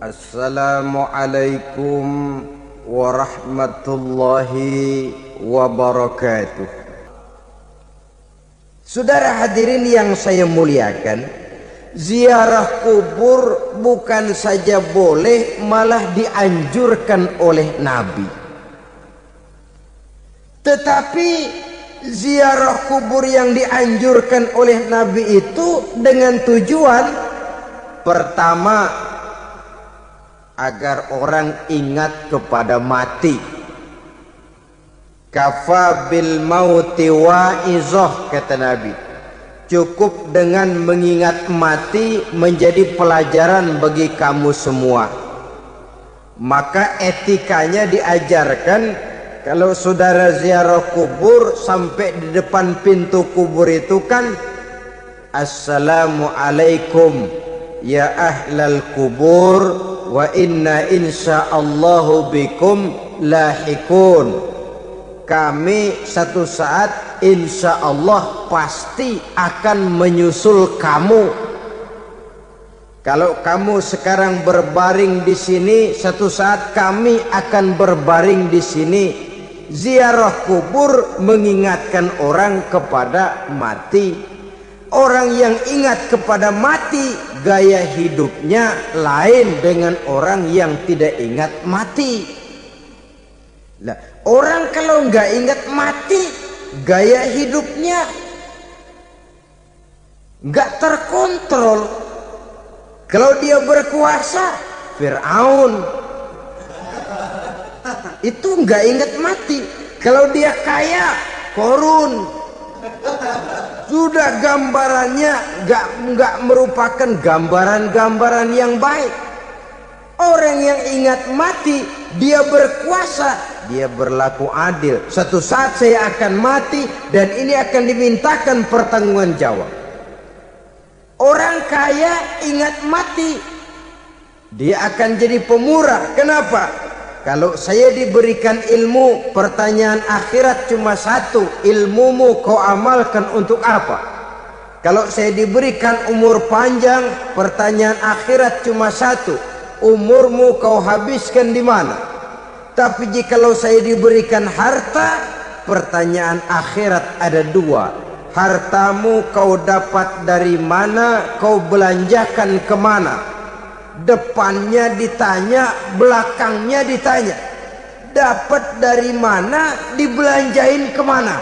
Assalamualaikum warahmatullahi wabarakatuh. Saudara hadirin yang saya muliakan, ziarah kubur bukan saja boleh, malah dianjurkan oleh Nabi. Tetapi ziarah kubur yang dianjurkan oleh Nabi itu dengan tujuan pertama, agar orang ingat kepada mati. Kafa bil mauti wa'izah, kata Nabi. Cukup dengan mengingat mati menjadi pelajaran bagi kamu semua. Maka etikanya diajarkan, kalau saudara ziarah kubur sampai di depan pintu kubur itu kan, Assalamualaikum ya ahlal kubur wa inna insyaallahu bikum lahikun. Kami satu saat insyaallah pasti akan menyusul kamu. Kalau kamu sekarang berbaring di sini, satu saat kami akan berbaring di sini. Ziarah kubur mengingatkan orang kepada mati. Orang yang ingat kepada mati, gaya hidupnya lain dengan orang yang tidak ingat mati. Nah, orang kalau nggak ingat mati, gaya hidupnya nggak terkontrol. Kalau dia berkuasa, Fir'aun, itu nggak ingat mati. Kalau dia kaya, Korun. Sudah gambarannya nggak merupakan gambaran-gambaran yang baik. Orang yang ingat mati, dia berkuasa, dia berlaku adil. Suatu saat saya akan mati dan ini akan dimintakan pertanggungan jawab. Orang kaya ingat mati, dia akan jadi pemurah. Kenapa? Kalau saya diberikan ilmu, pertanyaan akhirat cuma satu, ilmumu kau amalkan untuk apa? Kalau saya diberikan umur panjang, pertanyaan akhirat cuma satu, umurmu kau habiskan di mana? Tapi jikalau saya diberikan harta, pertanyaan akhirat ada dua, hartamu kau dapat dari mana, kau belanjakan kemana? Depannya ditanya, belakangnya ditanya. Dapat dari mana, dibelanjain kemana?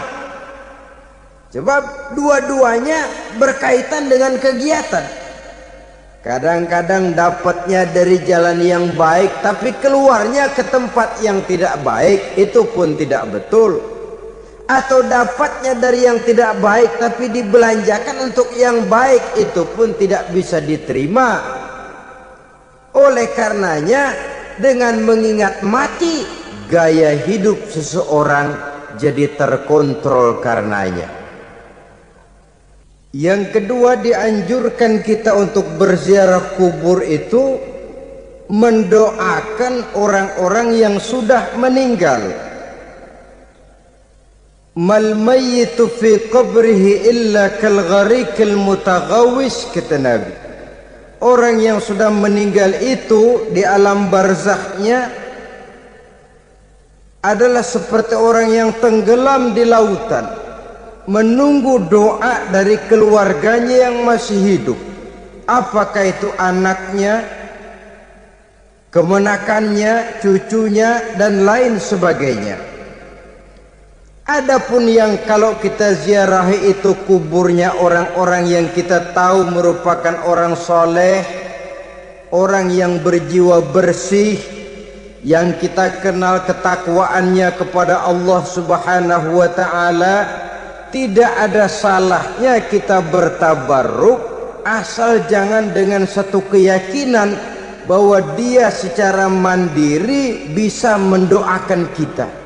Sebab dua-duanya berkaitan dengan kegiatan. Kadang-kadang dapatnya dari jalan yang baik, tapi keluarnya ke tempat yang tidak baik, itu pun tidak betul. Atau dapatnya dari yang tidak baik, tapi dibelanjakan untuk yang baik, itu pun tidak bisa diterima. Oleh karenanya, dengan mengingat mati, gaya hidup seseorang jadi terkontrol karenanya. Yang kedua, dianjurkan kita untuk berziarah kubur itu mendoakan orang-orang yang sudah meninggal. Mal mayyitu fi qabrihi illa kal gharikil mutaghawis, kata Nabi. Orang yang sudah meninggal itu di alam barzakhnya adalah seperti orang yang tenggelam di lautan, menunggu doa dari keluarganya yang masih hidup. Apakah itu anaknya, kemenakannya, cucunya, dan lain sebagainya. Adapun yang kalau kita ziarahi itu kuburnya orang-orang yang kita tahu merupakan orang soleh, orang yang berjiwa bersih, yang kita kenal ketakwaannya kepada Allah Subhanahu wa ta'ala, tidak ada salahnya kita bertabarruk, asal jangan dengan satu keyakinan bahwa dia secara mandiri bisa mendoakan kita.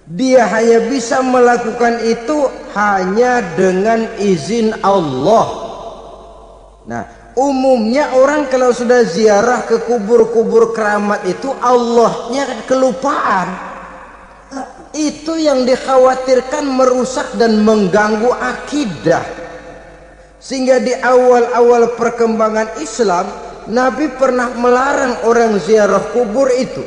Dia hanya bisa melakukan itu hanya dengan izin Allah. Nah, umumnya orang kalau sudah ziarah ke kubur-kubur keramat itu, Allahnya kelupaan. Itu yang dikhawatirkan merusak dan mengganggu akidah. Sehingga di awal-awal perkembangan Islam, Nabi pernah melarang orang ziarah kubur itu.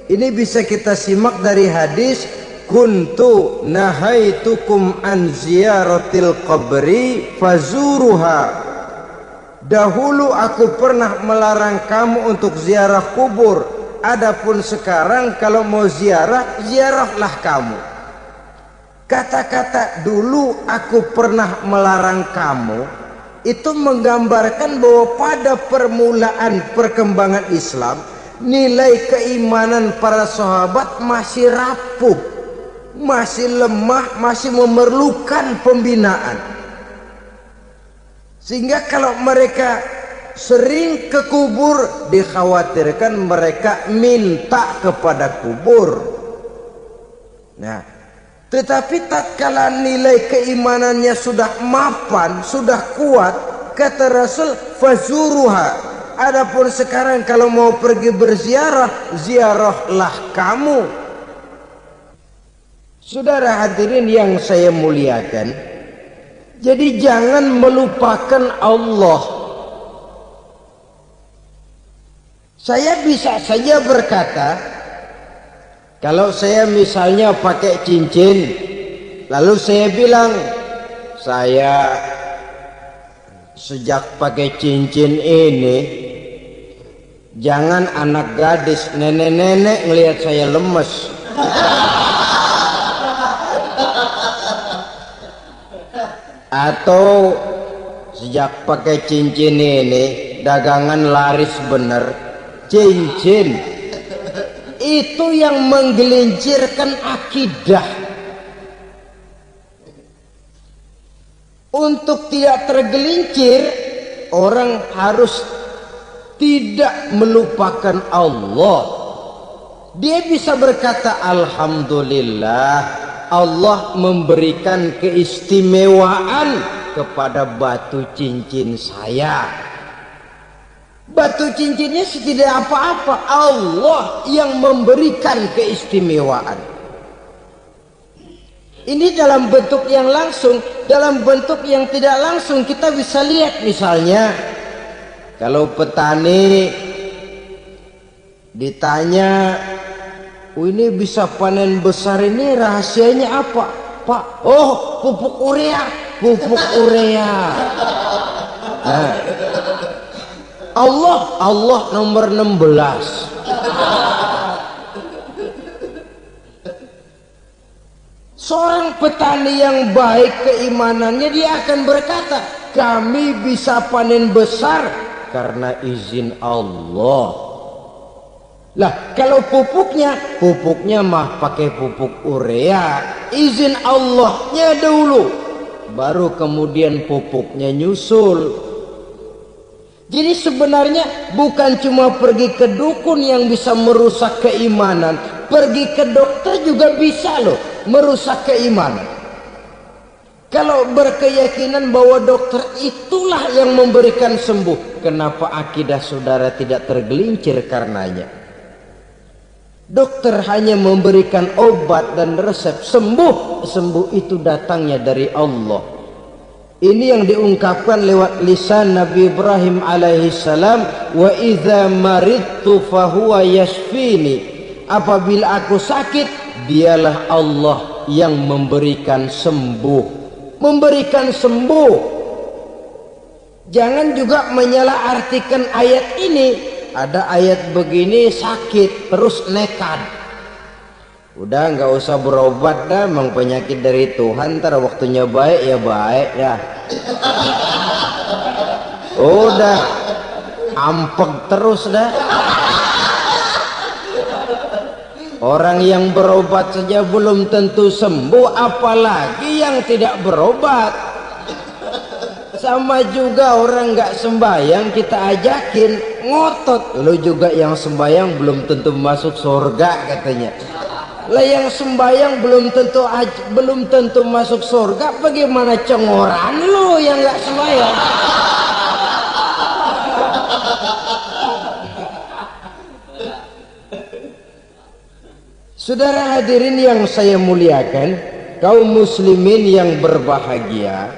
Ini bisa kita simak dari hadis, kuntu nahaitukum an ziyaratil qabri fazuruha. Dahulu aku pernah melarang kamu untuk ziarah kubur. Adapun sekarang kalau mau ziarah, ziarahlah kamu. Kata-kata dulu aku pernah melarang kamu itu menggambarkan bahwa pada permulaan perkembangan Islam, nilai keimanan para sahabat masih rapuh, masih lemah, masih memerlukan pembinaan. Sehingga kalau mereka sering ke kubur, dikhawatirkan mereka minta kepada kubur. Nah, tetapi tatkala nilai keimanannya sudah mapan, sudah kuat, kata Rasul, fazuruha. Adapun sekarang kalau mau pergi berziarah, ziarahlah kamu. Saudara hadirin yang saya muliakan, jadi jangan melupakan Allah. Saya bisa saja berkata, kalau saya misalnya pakai cincin, lalu saya bilang, saya sejak pakai cincin ini, jangan anak gadis, nenek-nenek ngelihat saya lemes. Atau sejak pakai cincin ini, dagangan laris bener. Cincin itu yang menggelincirkan akidah. Untuk tidak tergelincir, orang harus tidak melupakan Allah. Dia bisa berkata, alhamdulillah, Allah memberikan keistimewaan kepada batu cincin saya. Batu cincinnya tidak apa-apa, Allah yang memberikan keistimewaan. Ini dalam bentuk yang langsung. Dalam bentuk yang tidak langsung kita bisa lihat, misalnya kalau petani ditanya, ini bisa panen besar ini rahasianya apa, Pak? Oh, pupuk urea. Pupuk urea. Nah, Allah nomor 16. Seorang petani yang baik keimanannya, dia akan berkata, kami bisa panen besar karena izin Allah. Lah, kalau pupuknya mah pakai pupuk urea, izin Allahnya dulu, baru kemudian pupuknya nyusul. Jadi sebenarnya bukan cuma pergi ke dukun yang bisa merusak keimanan, pergi ke dokter juga bisa loh merusak keimanan. Kalau berkeyakinan bahwa dokter itulah yang memberikan sembuh, kenapa akidah saudara tidak tergelincir karenanya? Dokter hanya memberikan obat dan resep, sembuh itu datangnya dari Allah. Ini yang diungkapkan lewat lisan Nabi Ibrahim alaihi salam, wa idza maridtu fahuwa yashfini. Apabila aku sakit, dialah Allah yang memberikan sembuh. Memberikan sembuh. Jangan juga menyalahartikan ayat ini. Ada ayat begini sakit terus nekat. Udah nggak usah berobat dah, emang penyakit dari Tuhan, ntar waktunya baik ya baik ya. Udah ampeg terus dah. Orang yang berobat saja belum tentu sembuh, apalagi yang tidak berobat. Sama juga orang nggak sembahyang kita ajakin ngotot, lu juga yang sembahyang belum tentu masuk surga katanya. Lah yang sembahyang belum tentu masuk surga, bagaimana cengoran lu yang nggak sembahyang? Saudara hadirin yang saya muliakan, kaum muslimin yang berbahagia.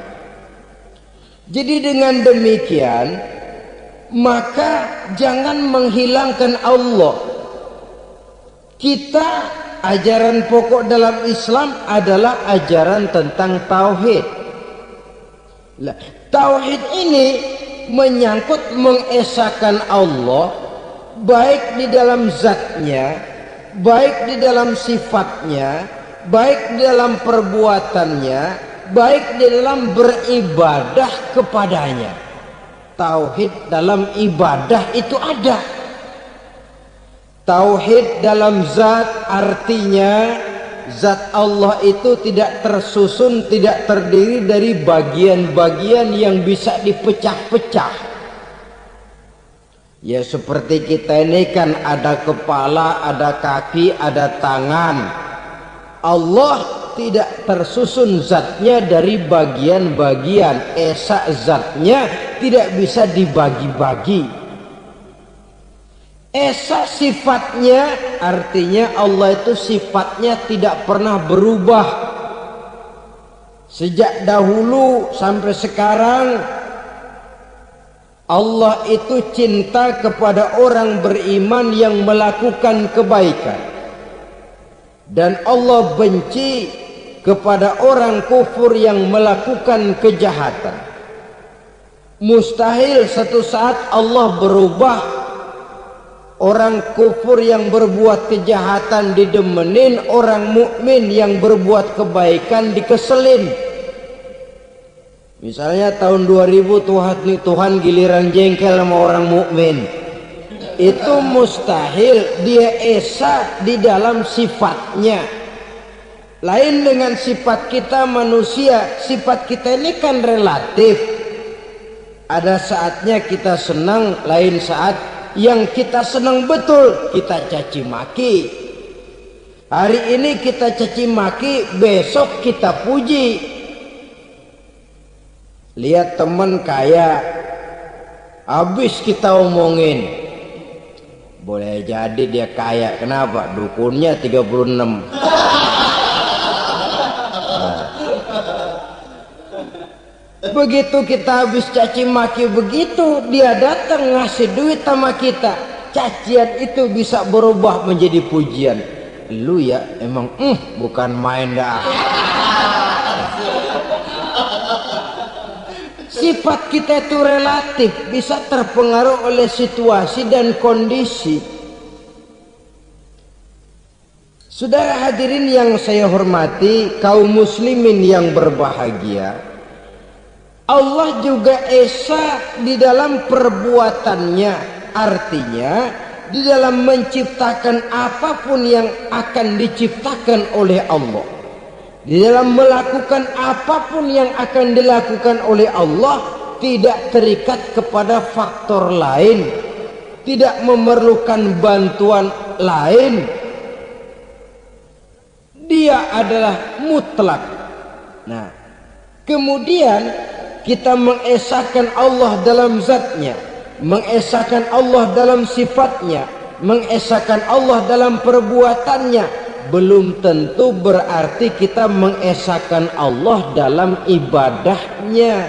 Jadi dengan demikian, maka jangan menghilangkan Allah. Kita, ajaran pokok dalam Islam adalah ajaran tentang tauhid. Tauhid ini menyangkut mengesahkan Allah, baik di dalam zatnya, baik di dalam sifatnya, baik di dalam perbuatannya, baik di dalam beribadah kepadanya. Tauhid dalam ibadah itu ada. Tauhid dalam zat artinya zat Allah itu tidak tersusun, tidak terdiri dari bagian-bagian yang bisa dipecah-pecah. Ya seperti kita ini kan ada kepala, ada kaki, ada tangan. Allah tidak tersusun zatnya dari bagian-bagian. Esa zatnya tidak bisa dibagi-bagi. Esa sifatnya, artinya Allah itu sifatnya tidak pernah berubah. Sejak dahulu sampai sekarang Allah itu cinta kepada orang beriman yang melakukan kebaikan, dan Allah benci kepada orang kufur yang melakukan kejahatan. Mustahil satu saat Allah berubah. Orang kufur yang berbuat kejahatan didemenin, orang mukmin yang berbuat kebaikan dikeselin. Misalnya tahun 2000 Tuhan giliran jengkel sama orang mukmin. Itu mustahil, dia esa di dalam sifatnya. Lain dengan sifat kita manusia. Sifat kita ini kan relatif. Ada saatnya kita senang, lain saat yang kita senang betul kita caci maki. Hari ini kita caci maki, besok kita puji. Lihat teman kaya, habis kita omongin, boleh jadi dia kaya. Kenapa? Dukunnya 36. Begitu kita habis caci maki begitu, dia datang ngasih duit sama kita. Cacian itu bisa berubah menjadi pujian. Lu ya emang bukan main dah. Sifat kita itu relatif, bisa terpengaruh oleh situasi dan kondisi. Saudara hadirin yang saya hormati, kaum muslimin yang berbahagia, Allah juga esa di dalam perbuatannya. Artinya di dalam menciptakan apapun yang akan diciptakan oleh Allah, di dalam melakukan apapun yang akan dilakukan oleh Allah, tidak terikat kepada faktor lain, tidak memerlukan bantuan lain. Dia adalah mutlak. Nah, kemudian kita mengesahkan Allah dalam zatnya, mengesahkan Allah dalam sifatnya, mengesahkan Allah dalam perbuatannya, belum tentu berarti kita mengesahkan Allah dalam ibadahnya.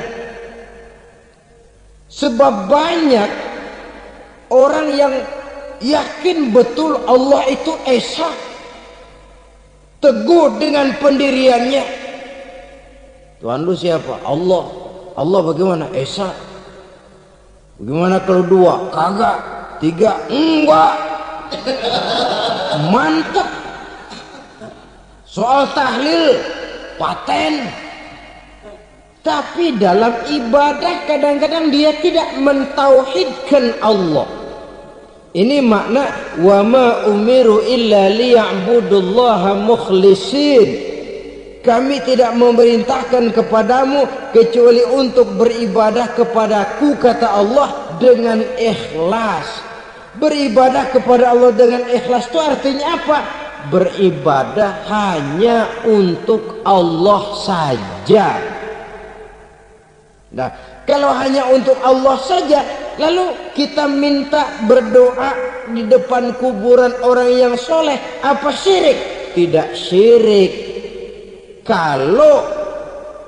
Sebab banyak orang yang yakin betul Allah itu esa, teguh dengan pendiriannya. Tuhan lu siapa? Allah. Allah bagaimana? Esa. Bagaimana kalau dua? Kagak. Tiga? Enggak. Mantap. Soal tahlil paten. Tapi dalam ibadah kadang-kadang dia tidak mentauhidkan Allah. Ini makna wa ma umiru illa liya'budullaha mukhlisin. Kami tidak memerintahkan kepadamu kecuali untuk beribadah kepadaku, kata Allah, dengan ikhlas. Beribadah kepada Allah dengan ikhlas itu artinya apa? Beribadah hanya untuk Allah saja. Nah, kalau hanya untuk Allah saja, lalu kita minta berdoa di depan kuburan orang yang soleh, apa syirik? Tidak syirik. Kalau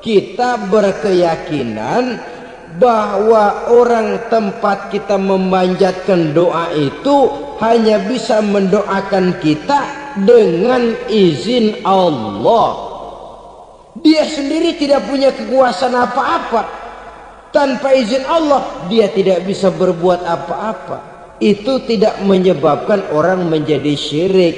kita berkeyakinan bahwa orang tempat kita memanjatkan doa itu hanya bisa mendoakan kita dengan izin Allah. Dia sendiri tidak punya kekuasaan apa-apa. Tanpa izin Allah dia tidak bisa berbuat apa-apa. Itu tidak menyebabkan orang menjadi syirik.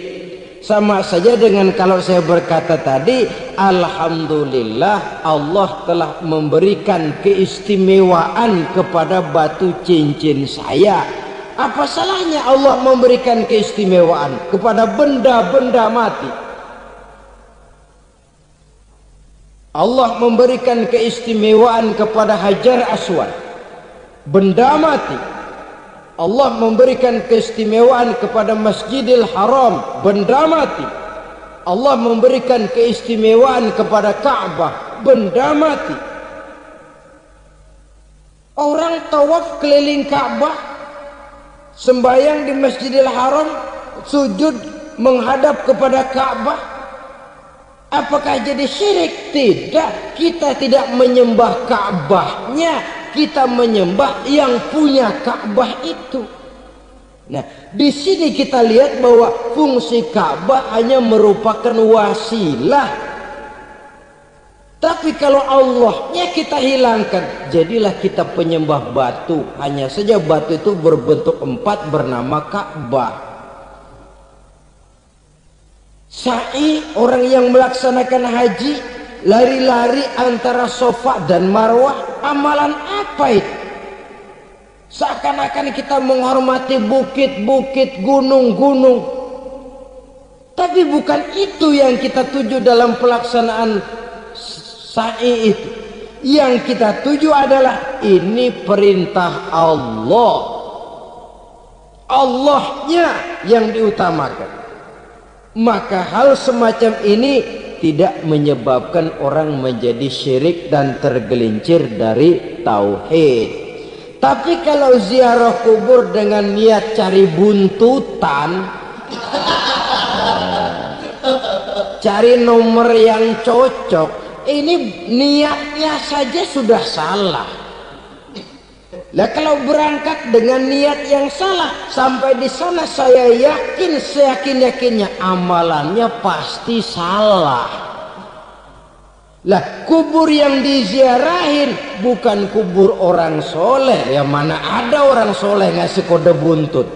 Sama saja dengan kalau saya berkata tadi, alhamdulillah Allah telah memberikan keistimewaan kepada batu cincin saya. Apa salahnya Allah memberikan keistimewaan kepada benda-benda mati? Allah memberikan keistimewaan kepada Hajar Aswad, benda mati. Allah memberikan keistimewaan kepada Masjidil Haram, benda mati. Allah memberikan keistimewaan kepada Ka'bah, benda mati. Orang tawaf keliling Ka'bah, sembahyang di Masjidil Haram, sujud menghadap kepada Ka'bah, apakah jadi syirik? Tidak, kita tidak menyembah Ka'bahnya, kita menyembah yang punya Ka'bah itu. Nah, di sini kita lihat bahwa fungsi Ka'bah hanya merupakan wasilah. Tapi kalau Allahnya kita hilangkan, jadilah kita penyembah batu. Hanya saja batu itu berbentuk 4 bernama Ka'bah. Sa'i, orang yang melaksanakan haji, lari-lari antara Safa dan Marwah, amalan apa itu? Seakan-akan kita menghormati bukit-bukit, gunung-gunung. Tapi bukan itu yang kita tuju dalam pelaksanaan sa'i itu. Yang kita tuju adalah ini perintah Allah. Allahnya yang diutamakan. Maka hal semacam ini tidak menyebabkan orang menjadi syirik dan tergelincir dari tauhid. Tapi kalau ziarah kubur dengan niat cari buntutan, cari nomor yang cocok, ini niatnya saja sudah salah. Lah kalau berangkat dengan niat yang salah, sampai di sana saya yakin, seyakin-yakinnya amalannya pasti salah. Lah kubur yang diziarahin bukan kubur orang soleh, ya mana ada orang soleh ngasih kode buntut.